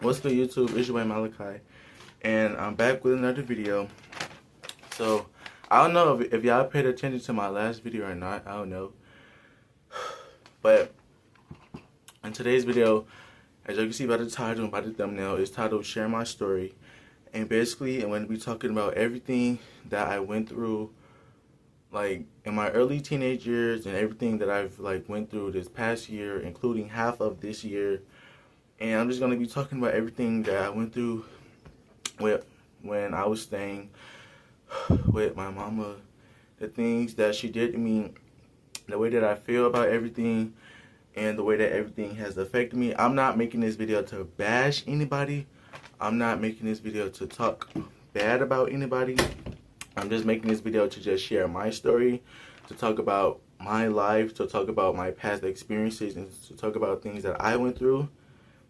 What's good, YouTube? It's your boy Malachi, and I'm back with another video. So, I don't know if y'all paid attention to my last video or not. I don't know. But, in today's video, as you can see by the title and by the thumbnail, it's titled Share My Story. And basically, I'm going to be talking about everything that I went through, like, in my early teenage years, and everything that I've, like, went through this past year, including half of this year. And I'm just going to be talking about everything that I went through when I was staying with my mama, the things that she did to me, the way that I feel about everything, and the way that everything has affected me. I'm not making this video to bash anybody. I'm not making this video to talk bad about anybody. I'm just making this video to just share my story, to talk about my life, to talk about my past experiences, and to talk about things that I went through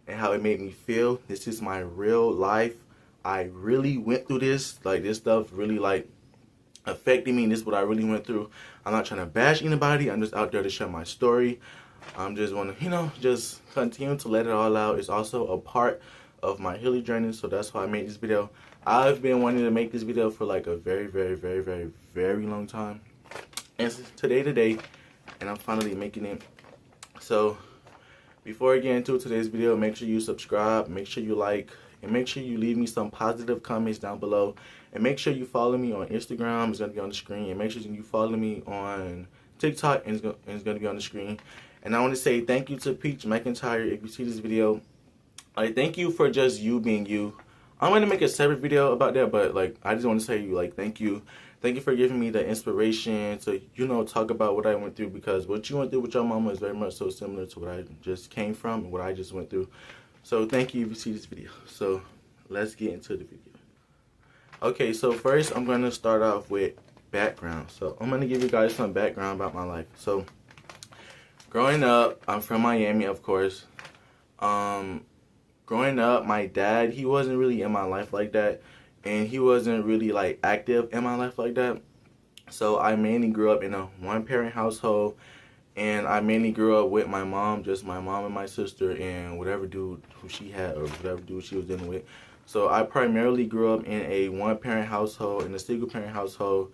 and how it made me feel. This is my real life. I really went through this. Like, this stuff really, like, affected me. This is what I really went through. I'm not trying to bash anybody. I'm just out there to share my story. I'm just want to, just continue to let it all out. It's also a part of my healing journey, so that's why I made this video. I've been wanting to make this video for, like, a very, very, very, very, very long time. And it's today, and I'm finally making it. So, before I get into today's video, make sure you subscribe, make sure you like, and make sure you leave me some positive comments down below. And make sure you follow me on Instagram, it's going to be on the screen. And make sure you follow me on TikTok, and it's going to be on the screen. And I want to say thank you to Peach McIntyre if you see this video. Like, thank you for just you being you. I'm going to make a separate video about that, but, like, I just want to say, like, thank you. Thank you for giving me the inspiration to, talk about what I went through, because what you went through with your mama is very much so similar to what I just came from and what I just went through. So thank you if you see this video. So let's get into the video. Okay, so first I'm going to start off with background. So I'm going to give you guys some background about my life. So growing up, I'm from Miami, of course. Growing up, my dad, he wasn't really in my life like that. And he wasn't really, like, active in my life like that. So I mainly grew up in a one-parent household. And I mainly grew up with my mom, just my mom and my sister, and whatever dude who she had or whatever dude she was dealing with. So I primarily grew up in a one-parent household, in a single-parent household.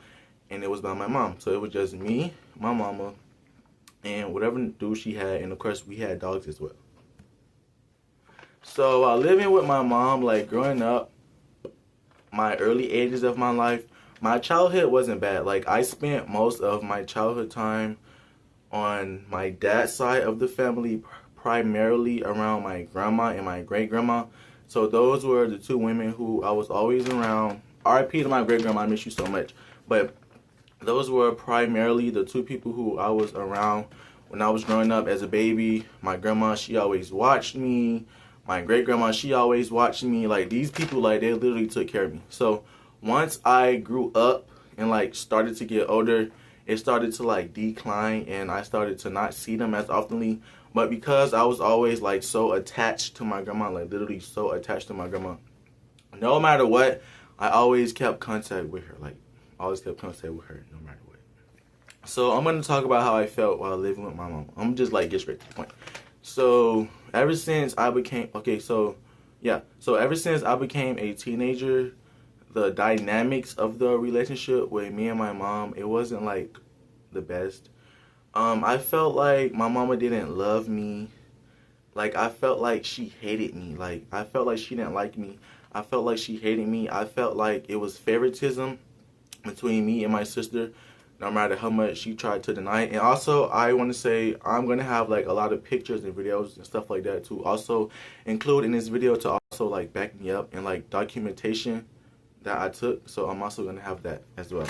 And it was by my mom. So it was just me, my mama, and whatever dude she had. And, of course, we had dogs as well. So while living with my mom, like, growing up, my early ages of my life, my childhood wasn't bad. Like, I spent most of my childhood time on my dad's side of the family, primarily around my grandma and my great-grandma. So those were the two women who I was always around. R.I.P. to my great-grandma, I miss you so much. But those were primarily the two people who I was around when I was growing up as a baby. My grandma, she always watched me. My great-grandma, she always watched me. Like, these people, like, they literally took care of me. So once I grew up and, like, started to get older, it started to, like, decline, and I started to not see them as oftenly. But because I was always, like, so attached to my grandma, like, literally so attached to my grandma, no matter what, I always kept contact with her. Like, always kept contact with her no matter what. So I'm going to talk about how I felt while living with my mom. I'm just, like, get straight to the point. So ever since I became, ever since I became a teenager, the dynamics of the relationship with me and my mom, it wasn't, like, the best. I felt like my mama didn't love me. Like, I felt like she hated me. Like, I felt like she didn't like me. I felt like she hated me. I felt like it was favoritism between me and my sister, no matter how much she tried to deny it. And also, I want to say I'm going to have, like, a lot of pictures and videos and stuff like that to also include in this video, to also, like, back me up, and, like, documentation that I took. So I'm also going to have that as well.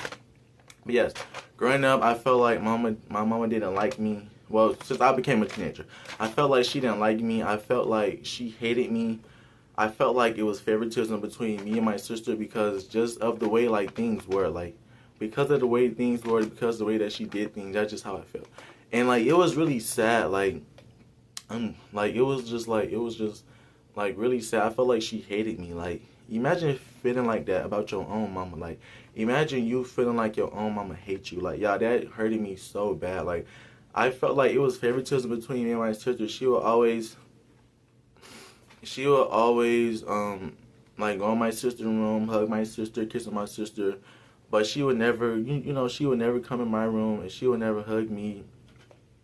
But yes, growing up, I felt like my mama didn't like me. Well, since I became a teenager, I felt like she didn't like me. I felt like she hated me. I felt like it was favoritism between me and my sister, because just of the way, like, things were, like, because of the way things were, because of the way that she did things. That's just how I felt. And, like, it was really sad. Like, it was just really sad. I felt like she hated me. Like, imagine feeling like that about your own mama. Like, imagine you feeling like your own mama hates you. Like, yeah, that hurted me so bad. Like, I felt like it was favoritism between me and my sister. She would always she would always like go in my sister's room, hug my sister, kiss my sister, but she would never, you know, she would never come in my room, and she would never hug me,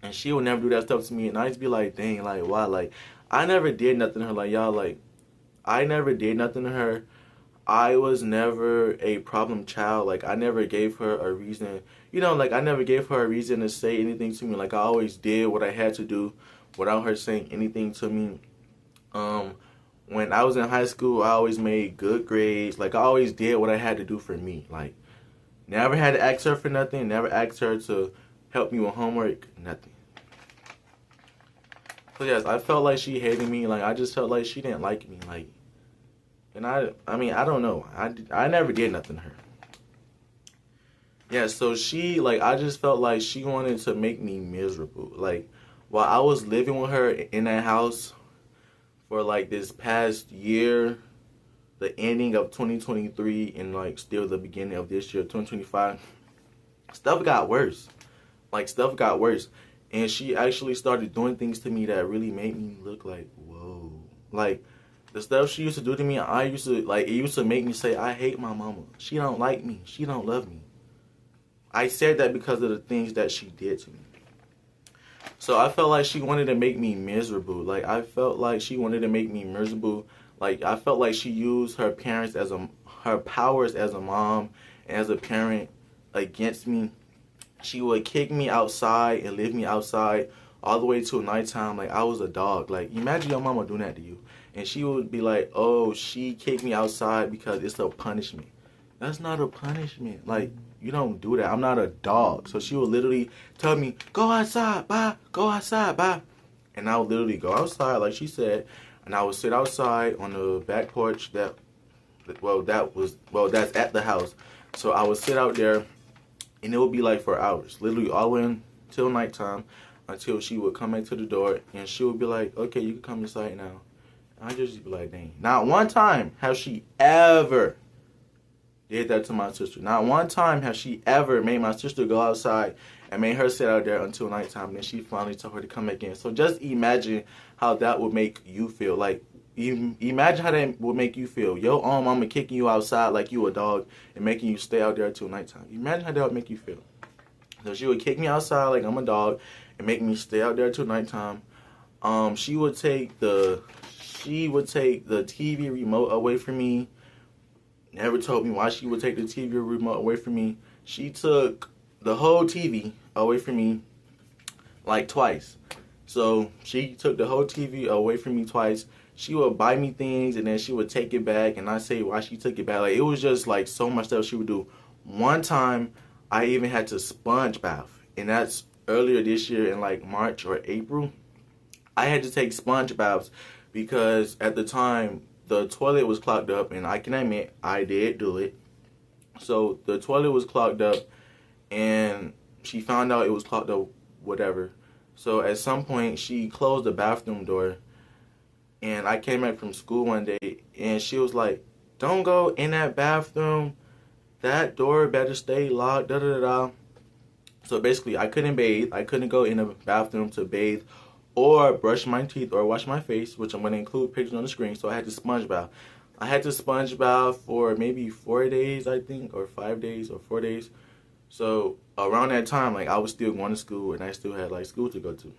and she would never do that stuff to me. And I used to be like, dang, like why? Like I never did nothing to her. Like y'all, like I never did nothing to her. I was never a problem child. Like I never gave her a reason. You know, like I never gave her a reason to say anything to me. Like I always did what I had to do without her saying anything to me. When I was in high school, I always made good grades. Like I always did what I had to do for me. Like never had to ask her for nothing. Never asked her to help me with homework. Nothing. So yes, I felt like she hated me. Like I just felt like she didn't like me. Like, and I mean, I don't know. I never did nothing to her. Yeah, so she, like, I just felt like she wanted to make me miserable. Like, while I was living with her in that house for, like, this past year, the ending of 2023 and, like, still the beginning of this year, 2025, stuff got worse. Like, stuff got worse. And she actually started doing things to me that really made me look like, whoa. Like, the stuff she used to do to me, I used to, like, it used to make me say, I hate my mama. She don't like me. She don't love me. I said that because of the things that she did to me. So I felt like she wanted to make me miserable. Like I felt like she wanted to make me miserable. Like I felt like she used her her powers as a mom and as a parent against me. She would kick me outside and leave me outside all the way till nighttime. Like I was a dog. Like imagine your mama doing that to you, and she would be like, "Oh, she kicked me outside because it's a punishment." That's not a punishment. Like you don't do that. I'm not a dog. So she would literally tell me, go outside, bye. Go outside, bye. And I would literally go outside, like she said, and I would sit outside on the back porch that's at the house. So I would sit out there, and it would be like for hours, literally all the way until nighttime, until she would come back to the door, and she would be like, okay, you can come inside now. And I just be like, dang. Not one time has she ever did that to my sister. Not one time has she ever made my sister go outside and made her sit out there until nighttime. And then she finally told her to come back in. So just imagine how that would make you feel. Like, imagine how that would make you feel. Your own mama kicking you outside like you a dog and making you stay out there until nighttime. Imagine how that would make you feel. So she would kick me outside like I'm a dog and make me stay out there till nighttime. She would take the TV remote away from me. Never told me why she would take the TV remote away from me. She took the whole TV away from me like twice. So she took the whole TV away from me twice. She would buy me things and then she would take it back, and I say why she took it back. Like it was just like so much stuff she would do. One time I even had to sponge bath, and that's earlier this year in like March or April. I had to take sponge baths because at the time the toilet was clogged up, and I can admit I did do it. So the toilet was clogged up, and she found out it was clogged up, whatever. So at some point, she closed the bathroom door, and I came back from school one day, and she was like, don't go in that bathroom. That door better stay locked, da da da da. So basically, I couldn't bathe. I couldn't go in the bathroom to bathe or brush my teeth or wash my face, which I'm going to include pictures on the screen. So I had to sponge bath. I had to sponge bath for maybe 4 days, I think, or 5 days or 4 days. So around that time, like I was still going to school, and I still had like school to go to.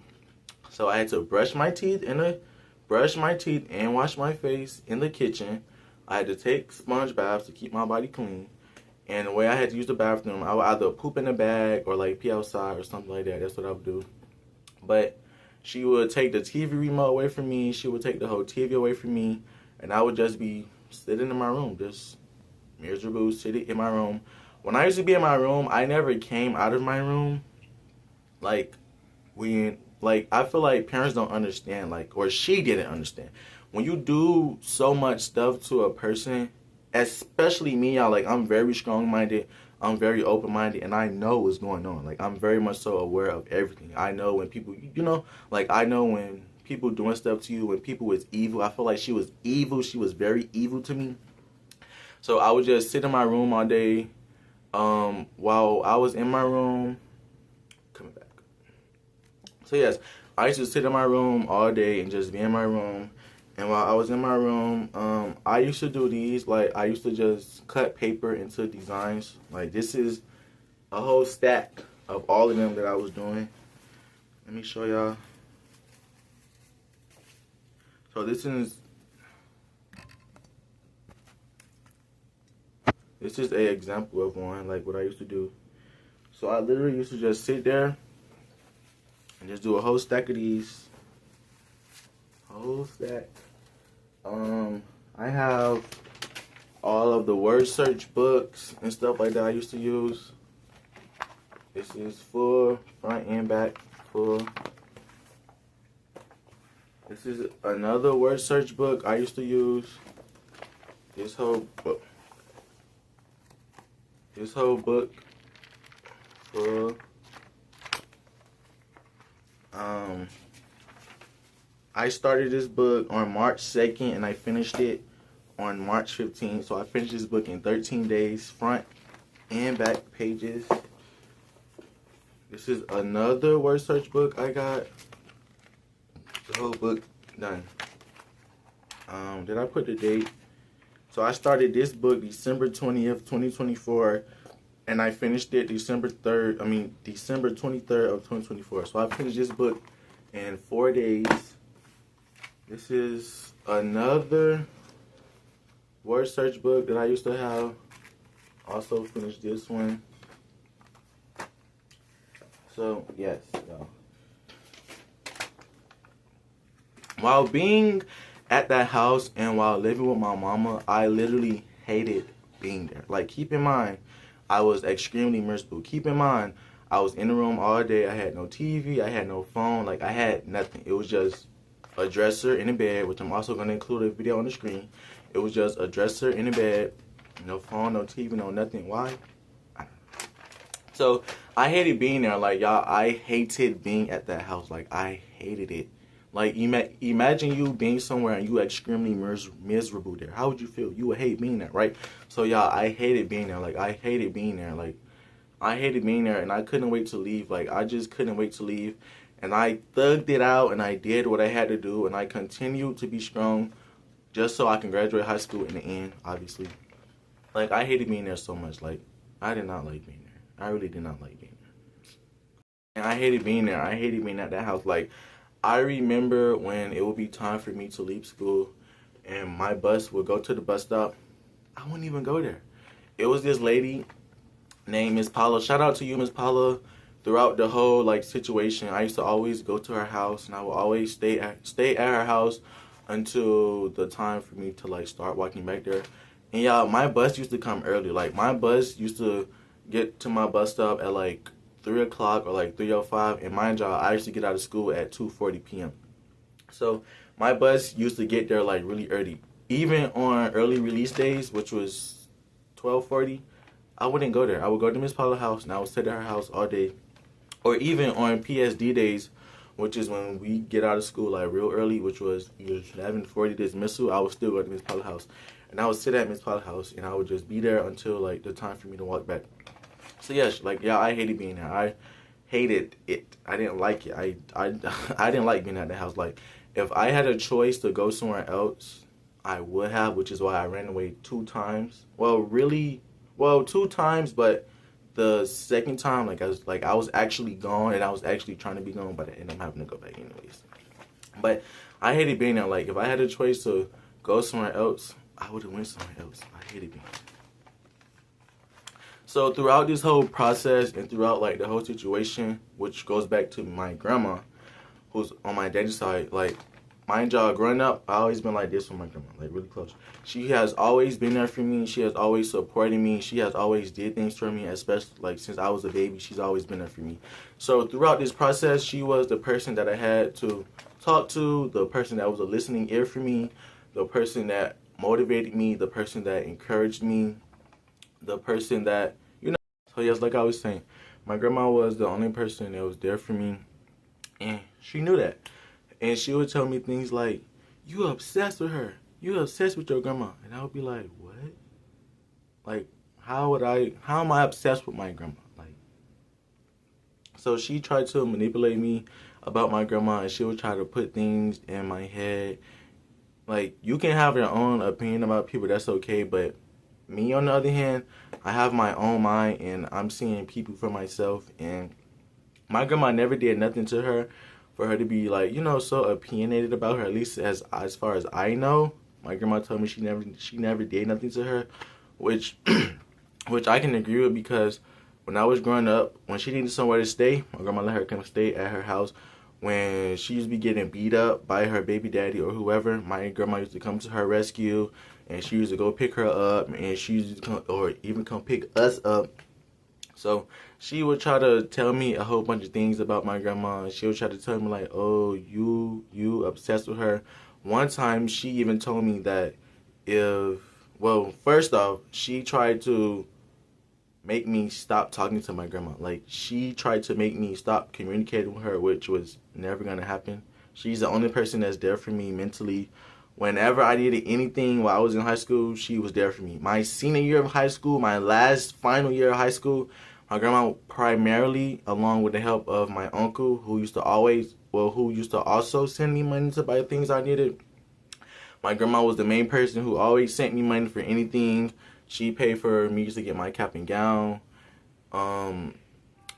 So I had to brush my teeth and wash my face in the kitchen. I had to take sponge baths to keep my body clean. And the way I had to use the bathroom, I would either poop in a bag or like pee outside or something like that. That's what I would do. But she would take the TV remote away from me. She would take the whole TV away from me. And I would just be sitting in my room, just miserable, sitting in my room. When I used to be in my room, I never came out of my room. Like, I feel like parents don't understand, like, or she didn't understand. When you do so much stuff to a person, especially me, y'all, like, I'm very strong-minded. I'm very open-minded, and I know what's going on. Like, I'm very much so aware of everything. I know when people, I know when people doing stuff to you, when people was evil. I feel like she was evil. She was very evil to me. So I would just sit in my room all day. While I was in my room, coming back. So yes, I used to sit in my room all day and just be in my room. And while I was in my room, I used to do these. Like, I used to just cut paper into designs. Like, this is a whole stack of all of them that I was doing. Let me show y'all. So this is a example of one, like what I used to do. So I literally used to just sit there and just do a whole stack of these. Whole stack. I have all of the word search books and stuff like that I used to use. This is full, front and back, full. This is another word search book I used to use. This whole book. Full. I started this book on March 2nd and I finished it on March 15th. So I finished this book in 13 days, front and back pages. This is another word search book I got. The whole book done. Did I put the date? So I started this book December 20th, 2024, and I finished it December 23rd of 2024. So I finished this book in 4 days. This is another word search book that I used to have. Also finished this one. So, yes, y'all. While being at that house and while living with my mama, I literally hated being there. Like, keep in mind, I was extremely miserable. Keep in mind, I was in the room all day. I had no TV. I had no phone. Like, I had nothing. It was just a dresser in a bed, which I'm also going to include a video on the screen. It was just a dresser in a bed. No phone, no TV, no nothing. Why? I don't know. So, I hated being there. Like, y'all, I hated being at that house. Like, I hated it. Like, imagine you being somewhere and you extremely miserable there. How would you feel? You would hate being there, right? So, y'all, I hated being there. Like, I hated being there. Like, I hated being there, and I couldn't wait to leave. Like, I just couldn't wait to leave. And I thugged it out, and I did what I had to do, and I continued to be strong just so I can graduate high school in the end, obviously. Like, I hated being there so much. Like, I did not like being there. I really did not like being there. And I hated being there. I hated being at that house. Like, I remember when it would be time for me to leave school and my bus would go to the bus stop. I wouldn't even go there. It was this lady named Miss Paula. Shout out to you, Miss Paula. Throughout the whole like situation, I used to always go to her house and I would always stay at her house until the time for me to like start walking back there. And y'all, my bus used to come early. Like, my bus used to get to my bus stop at like 3 o'clock or like 3:05, and mind y'all, I used to get out of school at 2:40 p.m. So my bus used to get there like really early. Even on early release days, which was 12:40, I wouldn't go there. I would go to Miss Paula's house and I would sit at her house all day. Or even on PSD days, which is when we get out of school like real early, which was 11:40 dismissal, I would still go to Miss Paula's house. And I would sit at Miss Paula's house and I would just be there until like the time for me to walk back. So yes, like, yeah, I hated being there. I hated it. I didn't like it. I didn't like being at the house. Like, if I had a choice to go somewhere else, I would have, which is why I ran away 2 times. Well, 2 times, but the second time, I was actually gone and I was actually trying to be gone, but I ended up having to go back anyways. But I hated being there. Like, if I had a choice to go somewhere else, I would have went somewhere else. I hated being there. So throughout this whole process and throughout like the whole situation, which goes back to my grandma, who's on my daddy's side, like, mind y'all, growing up, I always been like this with my grandma, like really close. She has always been there for me. She has always supported me. She has always did things for me, especially like since I was a baby. She's always been there for me. So throughout this process, she was the person that I had to talk to, the person that was a listening ear for me, the person that motivated me, the person that encouraged me, the person that, you know. So yes, like I was saying, my grandma was the only person that was there for me, and she knew that. And she would tell me things like, "You obsessed with her. You obsessed with your grandma." And I would be like, "What? Like, how am I obsessed with my grandma?" Like, so she tried to manipulate me about my grandma, and she would try to put things in my head Like, you can have your own opinion about people, that's okay, but me, on the other hand, I have my own mind, and I'm seeing people for myself, and my grandma never did nothing to her for her to be, like, you know, so opinionated about her, at least as far as I know. My grandma told me she never did nothing to her, which which I can agree with, because when I was growing up, when she needed somewhere to stay, my grandma let her come stay at her house. When she used to be getting beat up by her baby daddy or whoever, my grandma used to come to her rescue, and she used to go pick her up, and she used to come, or even come pick us up. So she would try to tell me a whole bunch of things about my grandma. She would try to tell me, like, oh, you obsessed with her. One time she even told me that well, first off, she tried to make me stop talking to my grandma. Like, she tried to make me stop communicating with her, which was never going to happen. She's the only person that's there for me mentally. Whenever I needed anything while I was in high school, she was there for me. My senior year of high school, my last final year of high school, my grandma, primarily, along with the help of my uncle, who used to also send me money to buy things I needed. My grandma was the main person who always sent me money for anything. She paid for me to get my cap and gown.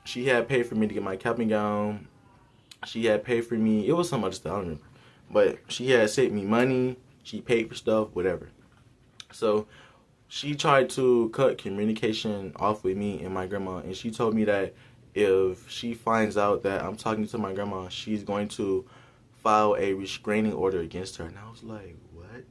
She had paid for me to get my cap and gown. She had paid for me. It was some other stuff, I don't remember. But she had sent me money. She paid for stuff, whatever. So she tried to cut communication off with me and my grandma. And she told me that if she finds out that I'm talking to my grandma, she's going to file a restraining order against her. And I was like, what?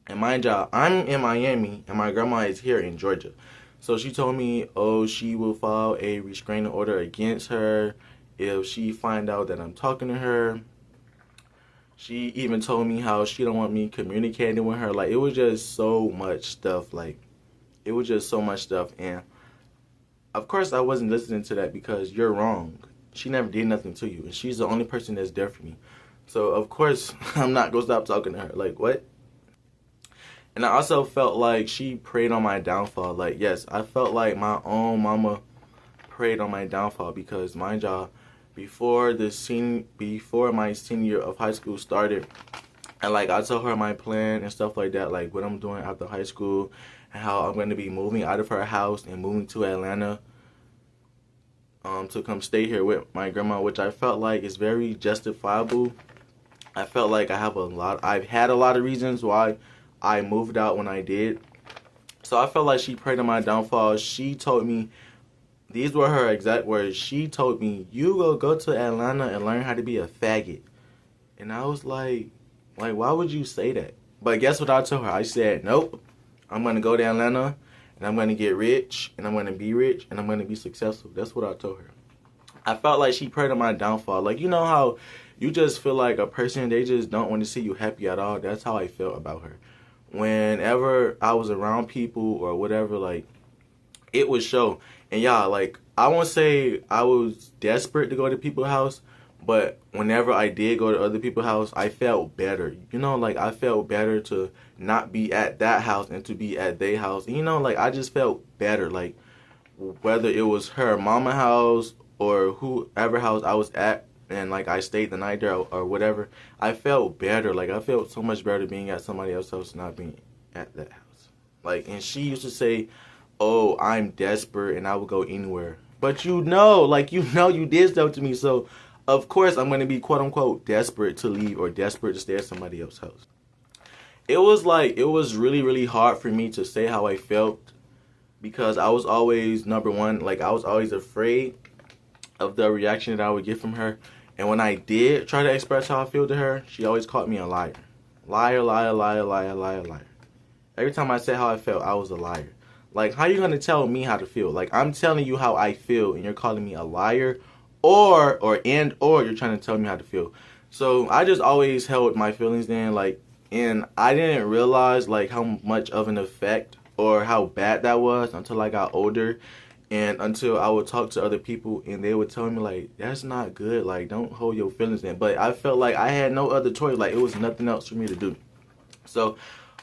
And mind y'all, I'm in Miami, and my grandma is here in Georgia. So she told me, oh, she will file a restraining order against her if she find out that I'm talking to her. She even told me how she don't want me communicating with her. Like, it was just so much stuff. Like, it was just so much stuff. And, of course, I wasn't listening to that, because you're wrong. She never did nothing to you, and she's the only person that's there for me. So, of course, I'm not going to stop talking to her. Like, what? And I also felt like she preyed on my downfall. Like, yes, I felt like my own mama preyed on my downfall, because, mind y'all, before my senior year of high school started, and, like, I told her my plan and stuff like that, like, what I'm doing after high school, and how I'm going to be moving out of her house and moving to Atlanta to come stay here with my grandma, which I felt like is very justifiable. I felt like I've had a lot of reasons why I moved out when I did. So I felt like she preyed on my downfall. She told me, these were her exact words. She told me, you go to Atlanta and learn how to be a faggot. And I was like, why would you say that? But guess what I told her? I said, nope. I'm going to go to Atlanta, and I'm going to get rich, and I'm going to be rich, and I'm going to be successful. That's what I told her. I felt like she preyed on my downfall. Like, you know how you just feel like a person, they just don't want to see you happy at all? That's how I felt about her. Whenever I was around people or whatever, like, it would show. And y'all, like, I won't say I was desperate to go to people's house, but whenever I did go to other people's house, I felt better. You know, like, I felt better to not be at that house and to be at their house. And, you know, like, I just felt better. Like, whether it was her mama house or whoever house I was at, and, like, I stayed the night there or whatever, I felt better. Like, I felt so much better being at somebody else's house and not being at that house. Like, and she used to say, oh, I'm desperate and I will go anywhere. But you did stuff to me, so of course I'm going to be quote-unquote desperate to leave or desperate to stay at somebody else's house. It was really, really hard for me to say how I felt, because I was always, number one, like, I was always afraid of the reaction that I would get from her. And when I did try to express how I feel to her, she always called me a liar. Liar, liar, liar, liar, liar, liar. Every time I said how I felt, I was a liar. Like, how you going to tell me how to feel? Like, I'm telling you how I feel, and you're calling me a liar, or you're trying to tell me how to feel. So I just always held my feelings in, like, and I didn't realize, like, how much of an effect or how bad that was until I got older. And until I would talk to other people and they would tell me, like, that's not good. Like, don't hold your feelings in. But I felt like I had no other choice. Like, it was nothing else for me to do. So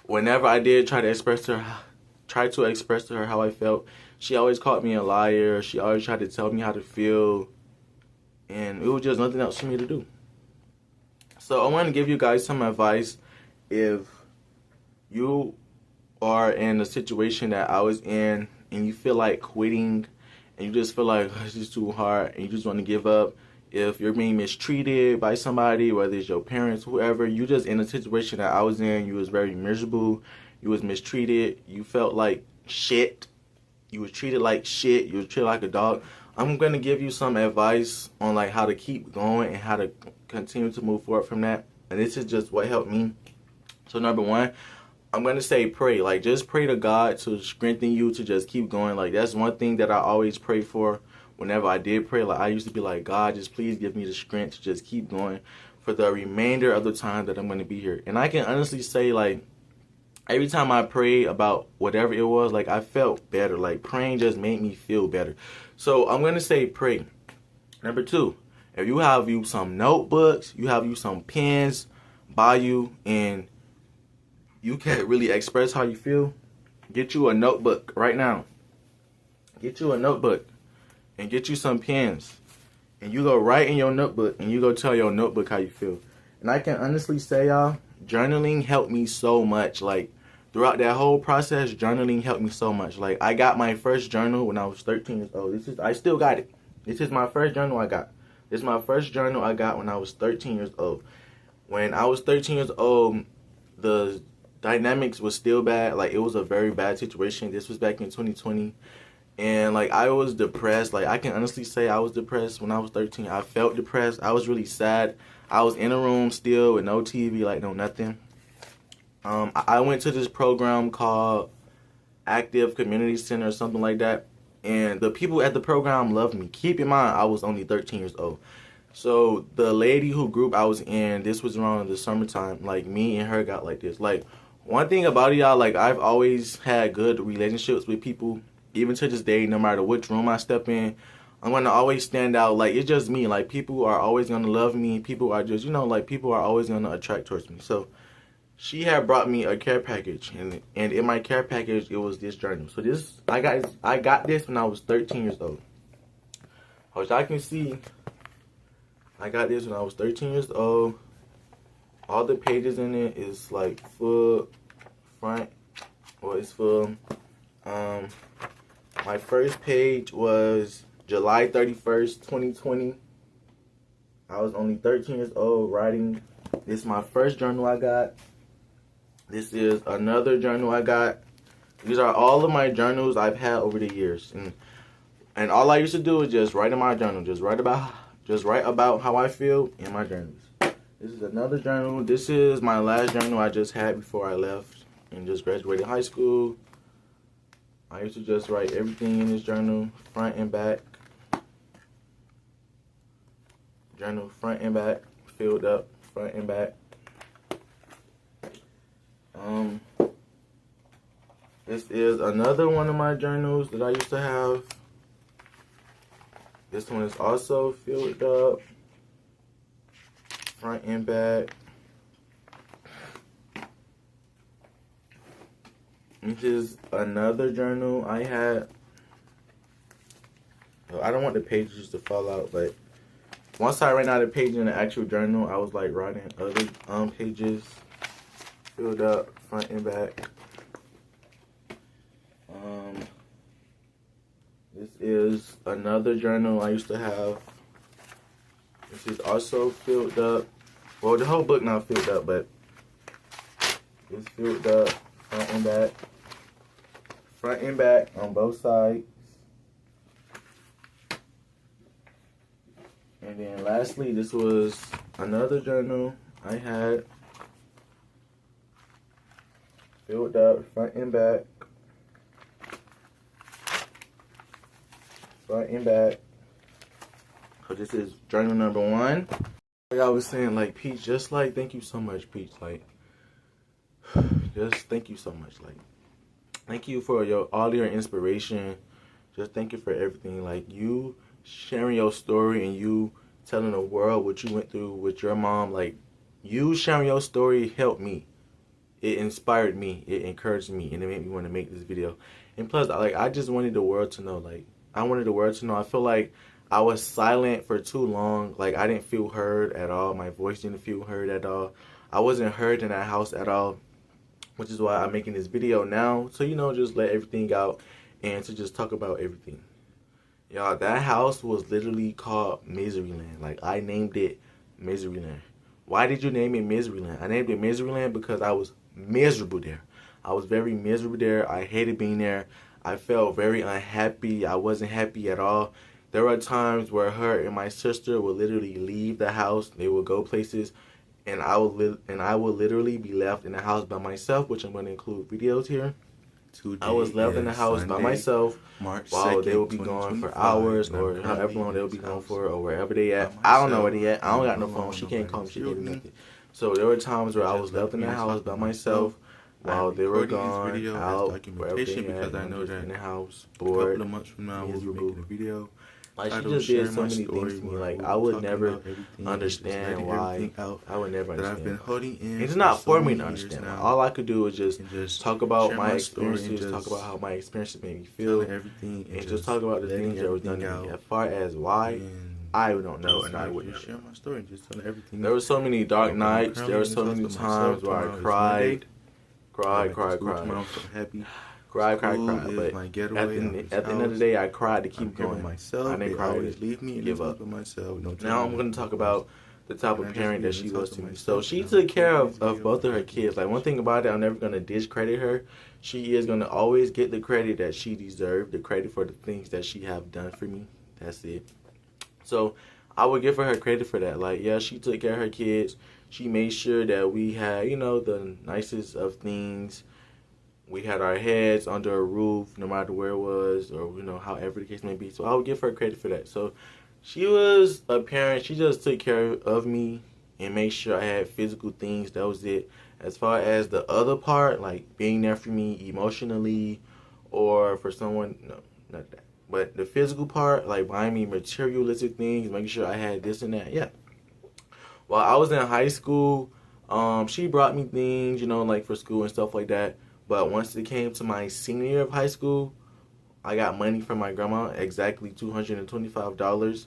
whenever I did try to express to her how I felt, she always called me a liar. She always tried to tell me how to feel. And it was just nothing else for me to do. So I want to give you guys some advice. if you are in a situation that I was in and you feel like quitting and you just feel like it's just too hard and you just want to give up, if you're being mistreated by somebody, whether it's your parents, whoever, you just in a situation that I was in, you was very miserable, you was mistreated, you felt like shit, you was treated like shit, you was treated like a dog, I'm going to give you some advice on like how to keep going and how to continue to move forward from that. And this is just what helped me. So number one, I'm going to say pray. Like, just pray to God to strengthen you to just keep going. Like, that's one thing that I always pray for whenever I did pray. Like, I used to be like, God, just please give me the strength to just keep going for the remainder of the time that I'm going to be here. And I can honestly say, like, every time I prayed about whatever it was, like, I felt better. Like, praying just made me feel better. So I'm going to say pray. Number two, if you have you some notebooks, you have you some pens by you, and you can't really express how you feel, get you a notebook right now. Get you a notebook and get you some pens. And you go write in your notebook and you go tell your notebook how you feel. And I can honestly say, y'all, journaling helped me so much. Like, throughout that whole process, journaling helped me so much. Like, I got my first journal when I was 13 years old. I still got it. This is my first journal I got. This is my first journal I got when I was 13 years old. When I was 13 years old, the dynamics was still bad. Like, it was a very bad situation. This was back in 2020. And, like, I was depressed. Like, I can honestly say I was depressed when I was 13. I felt depressed. I was really sad. I was in a room still with no TV, like, no nothing. I went to this program called Active Community Center or something like that. And the people at the program loved me. Keep in mind, I was only 13 years old. So the lady who group I was in, this was around the summertime. Like, me and her got like this. Like, one thing about it, y'all, like, I've always had good relationships with people. Even to this day, no matter which room I step in, I'm going to always stand out. Like, it's just me. Like, people are always going to love me. People are just, like, people are always going to attract towards me. So she had brought me a care package, and in my care package, it was this journal. So this, I got this when I was 13 years old. As y'all can see, I got this when I was 13 years old. All the pages in it is like full front, or it's full. My first page was July 31st, 2020. I was only 13 years old writing. This is my first journal I got. This is another journal I got. These are all of my journals I've had over the years. And all I used to do is just write in my journal. Just write about how I feel in my journals. This is another journal. This is my last journal I just had before I left and just graduated high school. I used to just write everything in this journal, front and back. Journal front and back, filled up, front and back. This is another one of my journals that I used to have. This one is also filled up, front and back. This is another journal I had. I don't want the pages to fall out, but once I ran out of pages in the actual journal, I was like writing other pages, filled up, front and back. This is another journal I used to have. This is also filled up. Well, the whole book not filled up, but it's filled up, front and back. Front and back on both sides. And then lastly, this was another journal I had. Filled up, front and back. Front and back. So this is journal number 1. Like I was saying, like, Peach, just like, thank you so much, Peach. Like, just thank you so much. Like, thank you for all your inspiration. Just thank you for everything. Like, you sharing your story and you telling the world what you went through with your mom. Like, you sharing your story helped me. It inspired me. It encouraged me. And it made me want to make this video. And plus, like, I just wanted the world to know. Like, I wanted the world to know. I feel like I was silent for too long. Like, I didn't feel heard at all. My voice didn't feel heard at all. I wasn't heard in that house at all, which is why I'm making this video now. So, just let everything out and to just talk about everything. Y'all, that house was literally called Miseryland. Like, I named it Miseryland. Why did you name it Miseryland? I named it Miseryland because I was miserable there. I was very miserable there. I hated being there. I felt very unhappy. I wasn't happy at all. There were times where her and my sister would literally leave the house. They would go places, and I would literally be left in the house by myself, which I'm going to include videos here. I was left in the house by myself while they would be gone for hours or however long they would be gone for or wherever they at. I don't know where they at. I don't got no phone. She can't call me. She can't do nothing. So there were times where I was left in the house by myself while they were gone out wherever they at. I know that in the house, bored, miserable. Like, she just did so many things to me. Like, I would never understand why. I would never understand. It's not for me to understand. All I could do is just talk about my experiences, talk about how my experiences made me feel, and just talk about the things that were done to me. As far as why, I don't know, and I wouldn't share my story. Just tell everything. There were so many dark nights. There were so many times where I cried. Cried. But at the end of the day, I cried to keep going. I didn't cry to give up. Now I'm going to talk about the type of parent that she was to me. So she took care of both of her kids. Like, one thing about it, I'm never going to discredit her. She is going to always get the credit that she deserved, the credit for the things that she have done for me. That's it. So I would give her credit for that. Like, yeah, she took care of her kids. She made sure that we had, the nicest of things. We had our heads under a roof, no matter where it was, or, however the case may be. So I would give her credit for that. So she was a parent. She just took care of me and made sure I had physical things. That was it. As far as the other part, like being there for me emotionally or for someone, no, not that. But the physical part, like buying me materialistic things, making sure I had this and that, yeah. While I was in high school, she brought me things, like for school and stuff like that. But once it came to my senior year of high school, I got money from my grandma, exactly $225.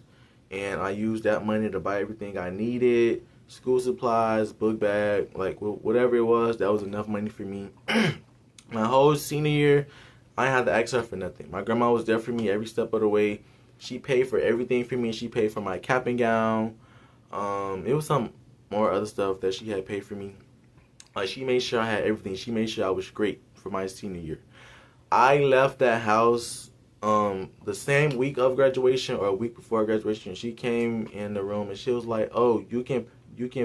And I used that money to buy everything I needed, school supplies, book bag, like whatever it was, that was enough money for me. My whole senior year, I didn't have to ask her for nothing. My grandma was there for me every step of the way. She paid for everything for me. She paid for my cap and gown. It was some more other stuff that she had paid for me. Like, she made sure I had everything. She made sure I was great for my senior year. I left that house the same week of graduation or a week before graduation. She came in the room and she was like, "Oh, you can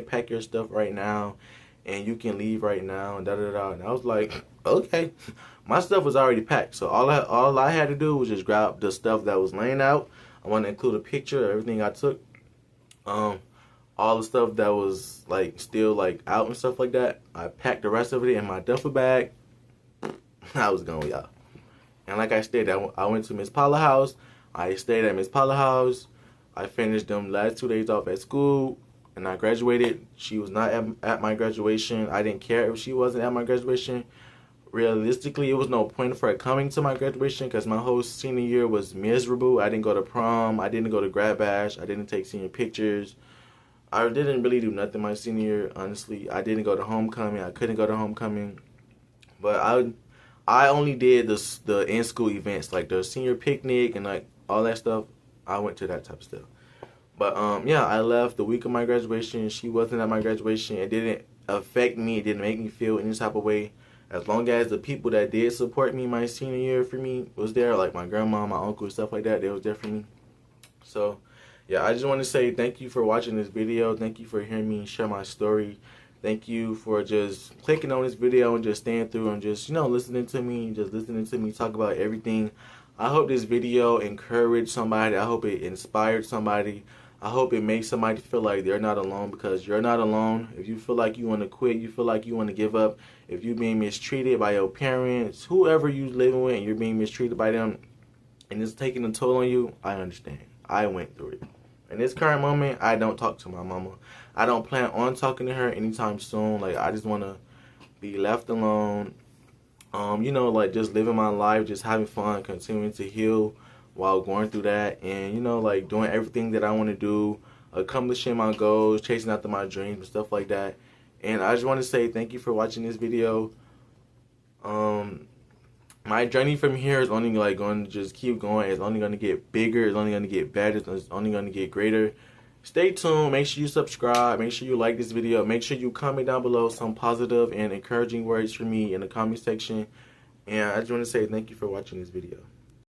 pack your stuff right now and you can leave right now," and da-da-da. And I was like, okay. My stuff was already packed. So all I had to do was just grab the stuff that was laying out. I want to include a picture of everything I took. All the stuff that was like still like out and stuff like that, I packed the rest of it in my duffel bag. I was gone, y'all. And like I stated, I went to Miss Paula's house. I stayed at Miss Paula's house. I finished them last 2 days off at school, and I graduated. She was not at my graduation. I didn't care if she wasn't at my graduation. Realistically, it was no point for her coming to my graduation because my whole senior year was miserable. I didn't go to prom. I didn't go to grad bash. I didn't take senior pictures. I didn't really do nothing my senior year, honestly. I didn't go to homecoming. I couldn't go to homecoming. But I only did the in-school events, like the senior picnic and like all that stuff. I went to that type of stuff. But yeah, I left the week of my graduation. She wasn't at my graduation. It didn't affect me. It didn't make me feel any type of way. As long as the people that did support me my senior year for me was there, like my grandma, my uncle, stuff like that, they was there for me. So yeah, I just want to say thank you for watching this video. Thank you for hearing me share my story. Thank you for just clicking on this video and just staying through and just, listening to me talk about everything. I hope this video encouraged somebody. I hope it inspired somebody. I hope it makes somebody feel like they're not alone, because you're not alone. If you feel like you want to quit, you feel like you want to give up, if you're being mistreated by your parents, whoever you're living with, and you're being mistreated by them, and it's taking a toll on you, I understand. I went through it. In this current moment, I don't talk to my mama. I don't plan on talking to her anytime soon. Like, I just want to be left alone. Like just living my life, just having fun, continuing to heal while going through that, and like doing everything that I want to do, accomplishing my goals, chasing after my dreams and stuff like that. And I just want to say thank you for watching this video. My journey from here is only like going to just keep going. It's only going to get bigger. It's only going to get better. It's only going to get greater. Stay tuned. Make sure you subscribe. Make sure you like this video. Make sure you comment down below some positive and encouraging words for me in the comment section. And I just want to say thank you for watching this video.